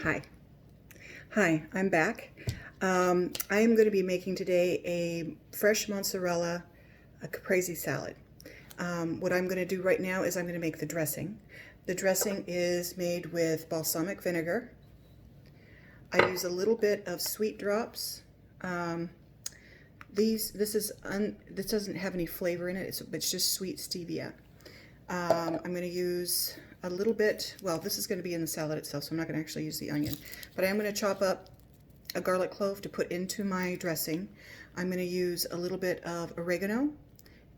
Hi. Hi, I'm back. I am going to be making today a fresh mozzarella, a caprese salad. What I'm going to do right now is I'm going to make the dressing. The dressing is made with balsamic vinegar. I use a little bit of sweet drops. This doesn't have any flavor in it. It's just sweet stevia. I'm going to use a little bit, well, this is going to be in the salad itself, so I'm not going to actually use the onion. But I am going to chop up a garlic clove to put into my dressing. I'm going to use a little bit of oregano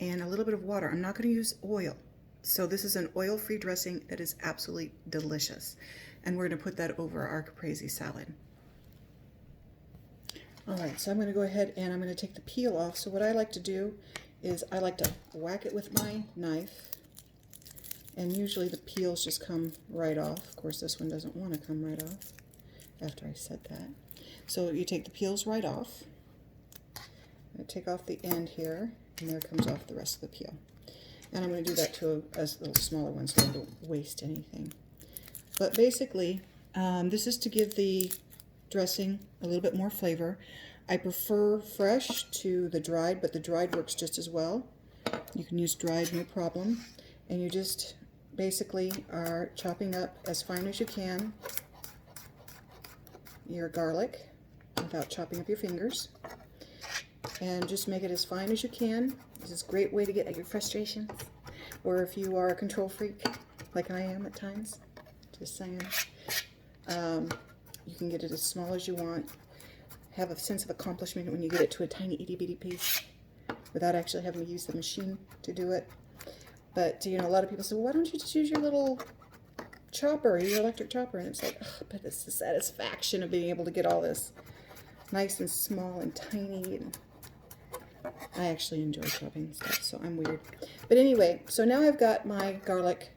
and a little bit of water. I'm not going to use oil. So this is an oil-free dressing that is absolutely delicious. And we're going to put that over our caprese salad. All right, so I'm going to go ahead and I'm going to take the peel off. So what I like to do is I like to whack it with my knife. And usually the peels just come right off. Of course, this one doesn't want to come right off after I said that. So you take the peels right off. I take off the end here, and there comes off the rest of the peel. And I'm going to do that to a little smaller one so I don't waste anything. But basically, this is to give the dressing a little bit more flavor. I prefer fresh to the dried, but the dried works just as well. You can use dried, no problem. And you just basically are chopping up as fine as you can your garlic without chopping up your fingers. And just make it as fine as you can. This is a great way to get at your frustrations. Or if you are a control freak, like I am at times, just saying. You can get it as small as you want. Have a sense of accomplishment when you get it to a tiny itty bitty piece without actually having to use the machine to do it. But, you know, a lot of people say, well, why don't you just use your little chopper, your electric chopper? And it's like, oh, but it's the satisfaction of being able to get all this nice and small and tiny. And I actually enjoy chopping stuff, so I'm weird. But anyway, so now I've got my garlic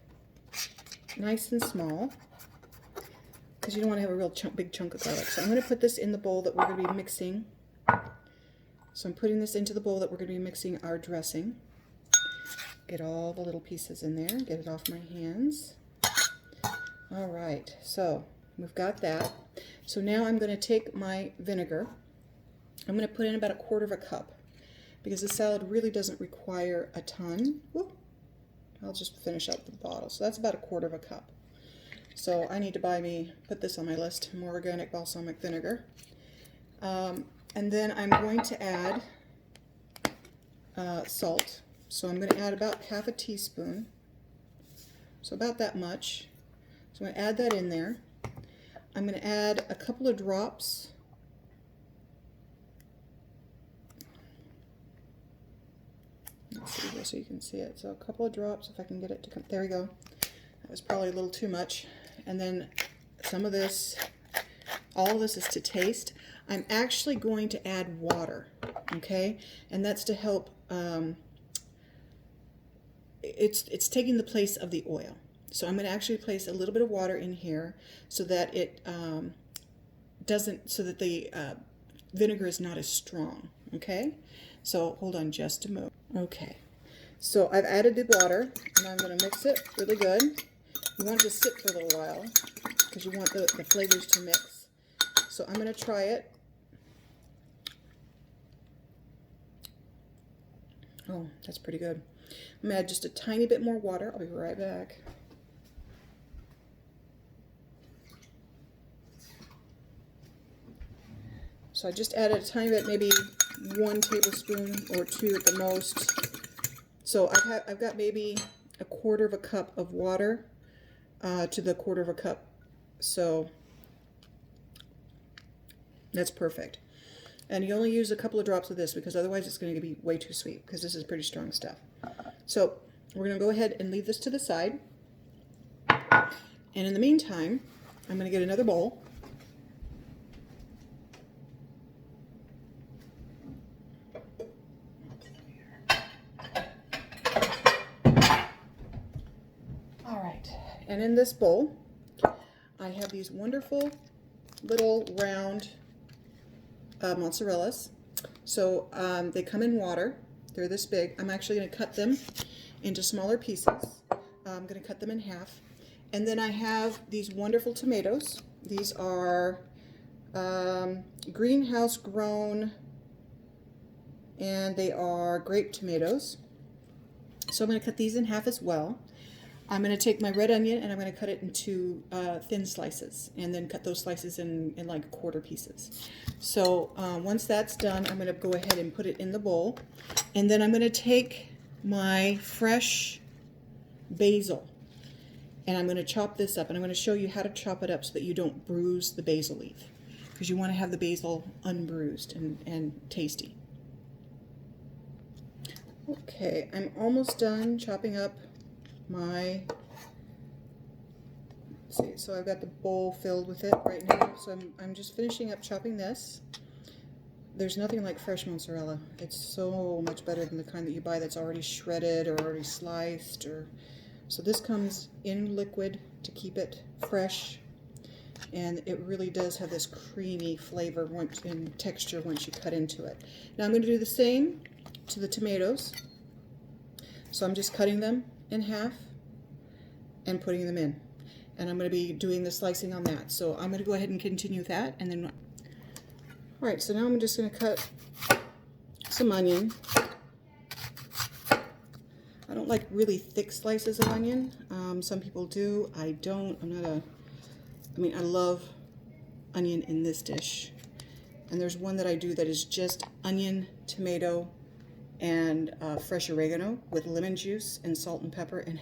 nice and small, because you don't want to have a real big chunk of garlic. So I'm going to put this in the bowl that we're going to be mixing. So I'm putting this into the bowl that we're going to be mixing our dressing. Get all the little pieces in there, get it off my hands. All right, so we've got that. So now I'm going to take my vinegar. I'm going to put in about 1/4 cup because the salad really doesn't require a ton. Whoop. I'll just finish out the bottle. So that's about 1/4 cup. So I need to put this on my list, more organic balsamic vinegar. And then I'm going to add salt. So I'm going to add about 1/2 teaspoon, so about that much. So I'm going to add that in there. I'm going to add a couple of drops let's see here so you can see it. So a couple of drops, if I can get it to come. There we go. That was probably a little too much. And then some of this, all of this is to taste. I'm actually going to add water, okay? And that's to help. It's taking the place of the oil. So I'm going to actually place a little bit of water in here so that it so that the vinegar is not as strong, okay? So hold on just a moment. Okay, so I've added the water and I'm going to mix it really good. You want it to sit for a little while because you want the flavors to mix. So I'm going to try it. Oh, that's pretty good. I'm going to add just a tiny bit more water. I'll be right back. So I just added a tiny bit, maybe 1 tablespoon or 2 at the most. So I've got maybe 1/4 cup of water to the 1/4 cup. So that's perfect. And you only use a couple of drops of this because otherwise it's going to be way too sweet because this is pretty strong stuff. So we're going to go ahead and leave this to the side. And in the meantime, I'm going to get another bowl. All right. And in this bowl, I have these wonderful little round mozzarellas. So they come in water. They're this big. I'm actually going to cut them into smaller pieces. I'm going to cut them in half. And then I have these wonderful tomatoes. These are greenhouse grown, and they are grape tomatoes. So I'm going to cut these in half as well. I'm going to take my red onion and I'm going to cut it into thin slices, and then cut those slices in like quarter pieces. So once that's done, I'm going to go ahead and put it in the bowl, and then I'm going to take my fresh basil and I'm going to chop this up, and I'm going to show you how to chop it up so that you don't bruise the basil leaf, because you want to have the basil unbruised and tasty. Okay, I'm almost done chopping up my, let's see, so I've got the bowl filled with it right now, so I'm just finishing up chopping this. There's nothing like fresh mozzarella. It's so much better than the kind that you buy that's already shredded or already sliced. So this comes in liquid to keep it fresh, and it really does have this creamy flavor and texture once you cut into it. Now I'm going to do the same to the tomatoes. So I'm just cutting them in half and putting them in, and I'm going to be doing the slicing on that. So I'm going to go ahead and continue that, and then alright, so now I'm just going to cut some onion. I don't like really thick slices of onion. Some people do. I don't. I love onion in this dish, and there's one that I do that is just onion, tomato, and fresh oregano with lemon juice and salt and pepper, and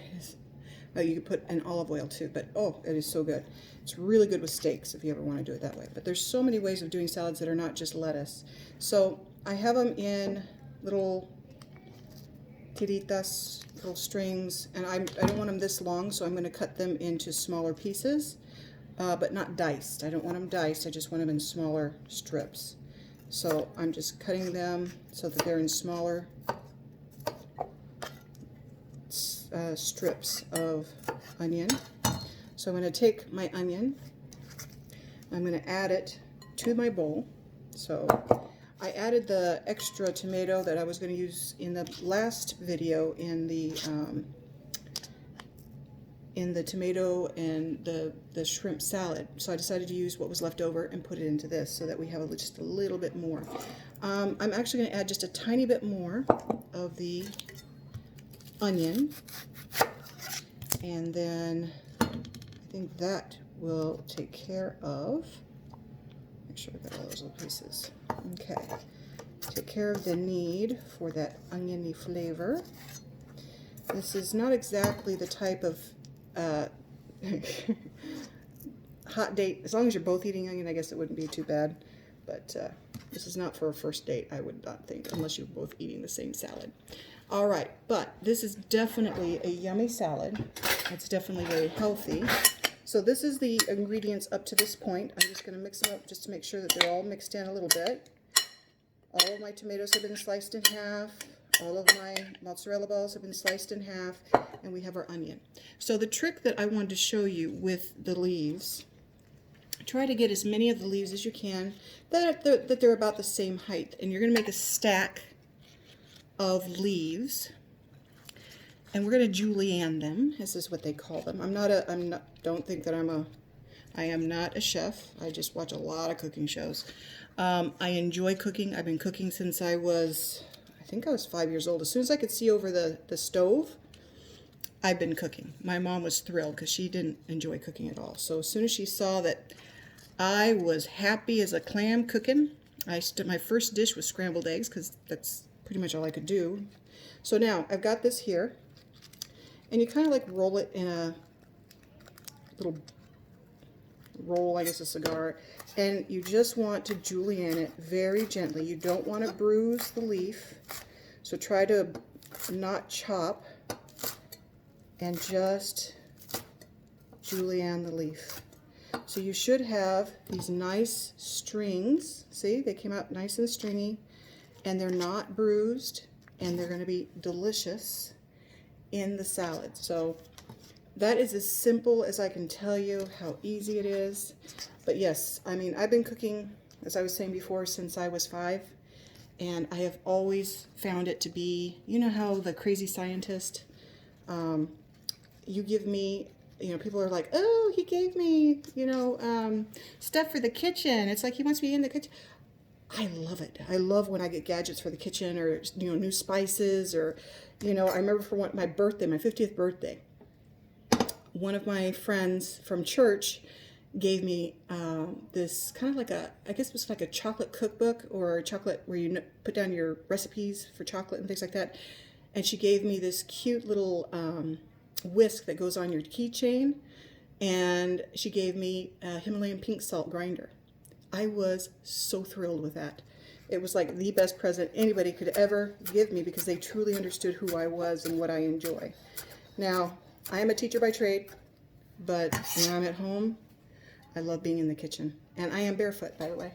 you could put an olive oil too, but oh, it is so good. It's really good with steaks if you ever want to do it that way. But there's so many ways of doing salads that are not just lettuce. So I have them in little tiritas, little strings, and I don't want them this long, so I'm going to cut them into smaller pieces, but not diced. I don't want them diced, I just want them in smaller strips. So I'm just cutting them so that they're in smaller strips of onion. So I'm going to take my onion, I'm going to add it to my bowl. So I added the extra tomato that I was going to use in the last video in the tomato and the shrimp salad. So I decided to use what was left over and put it into this so that we have just a little bit more. I'm actually going to add just a tiny bit more of the onion, and then I think that will take care of, make sure I got all those little pieces. Okay, take care of the need for that oniony flavor. This is not exactly the type of hot date. As long as you're both eating onion, I guess it wouldn't be too bad, but this is not for a first date, I would not think, unless you're both eating the same salad. All right, but this is definitely a yummy salad. It's definitely very healthy. So this is the ingredients up to this point. I'm just going to mix them up just to make sure that they're all mixed in a little bit. All of my tomatoes have been sliced in half. All of my mozzarella balls have been sliced in half, and we have our onion. So the trick that I wanted to show you with the leaves, try to get as many of the leaves as you can that they're about the same height, and you're going to make a stack of leaves, and we're going to julienne them. This is what they call them. Don't think that I am not a chef. I just watch a lot of cooking shows. I enjoy cooking. I've been cooking since I think I was 5 years old. As soon as I could see over the stove, I've been cooking. My mom was thrilled because she didn't enjoy cooking at all. So as soon as she saw that I was happy as a clam cooking, my first dish was scrambled eggs because that's pretty much all I could do. So now I've got this here, and you kind of like roll it in a little roll, I guess a cigar, and you just want to julienne it very gently. You don't want to bruise the leaf, so try to not chop and just julienne the leaf. So you should have these nice strings. See, they came out nice and stringy, and they're not bruised, and they're going to be delicious in the salad. So that is as simple as I can tell you how easy it is. But yes, I mean, I've been cooking, as I was saying before, since I was 5, and I have always found it to be, you know how the crazy scientist, you give me You know, people are like, oh, he gave me, you know, stuff for the kitchen. It's like he wants me in the kitchen. I love it. I love when I get gadgets for the kitchen, or, you know, new spices, or, you know, I remember for my birthday, my 50th birthday, one of my friends from church gave me this kind of like I guess it was like a chocolate cookbook, or a chocolate where you put down your recipes for chocolate and things like that. And she gave me this cute little whisk that goes on your keychain. And she gave me a Himalayan pink salt grinder. I was so thrilled with that. It was like the best present anybody could ever give me, because they truly understood who I was and what I enjoy. Now, I am a teacher by trade, but when I'm at home, I love being in the kitchen. And I am barefoot, by the way.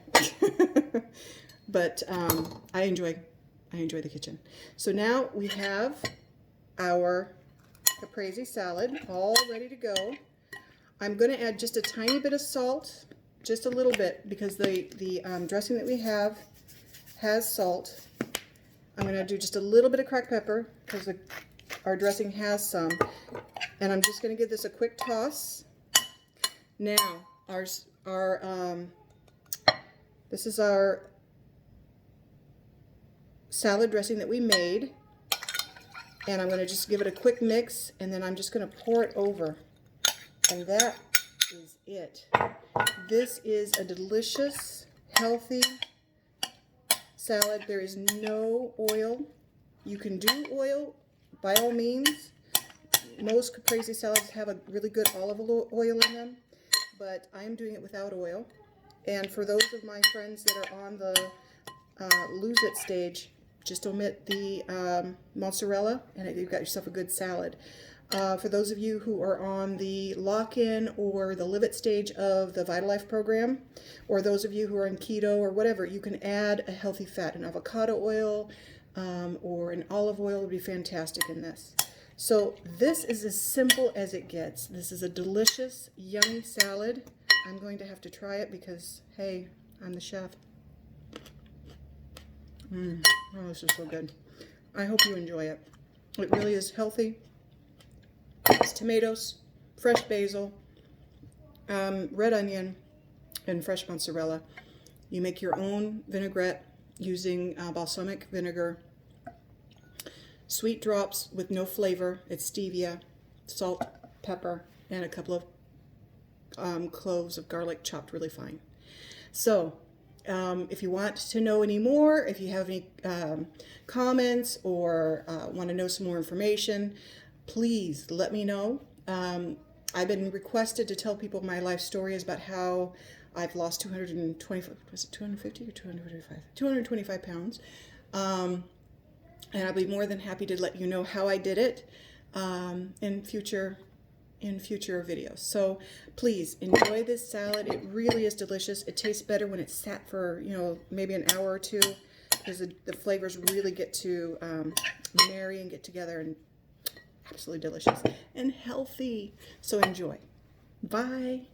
But I enjoy the kitchen. So now we have our caprese salad all ready to go. I'm going to add just a tiny bit of salt, just a little bit, because the dressing that we have has salt. I'm going to do just a little bit of cracked pepper, because our dressing has some. And I'm just going to give this a quick toss. Now, this is our salad dressing that we made. And I'm going to just give it a quick mix, and then I'm just going to pour it over. And that is it. This is a delicious, healthy salad. There is no oil. You can do oil, by all means. Most caprese salads have a really good olive oil in them, but I am doing it without oil. And for those of my friends that are on the lose it stage, just omit the mozzarella, and you've got yourself a good salad. For those of you who are on the lock-in or the live it stage of the VitaLife program, or those of you who are in keto or whatever, you can add a healthy fat. An avocado oil or an olive oil would be fantastic in this. So this is as simple as it gets. This is a delicious, yummy salad. I'm going to have to try it because, hey, I'm the chef. Oh, this is so good. I hope you enjoy it. It really is healthy. It's tomatoes, fresh basil, red onion, and fresh mozzarella. You make your own vinaigrette using balsamic vinegar, sweet drops with no flavor. It's stevia, salt, pepper, and a couple of cloves of garlic chopped really fine. So, if you want to know any more, if you have any comments or want to know some more information, please let me know. I've been requested to tell people my life stories about how I've lost 250 or 225? 225 pounds. And I'll be more than happy to let you know how I did it in future videos. So please enjoy this salad. It really is delicious. It tastes better when it's sat for, you know, maybe an hour or two, because the flavors really get to marry and get together, and absolutely delicious and healthy. So enjoy. Bye.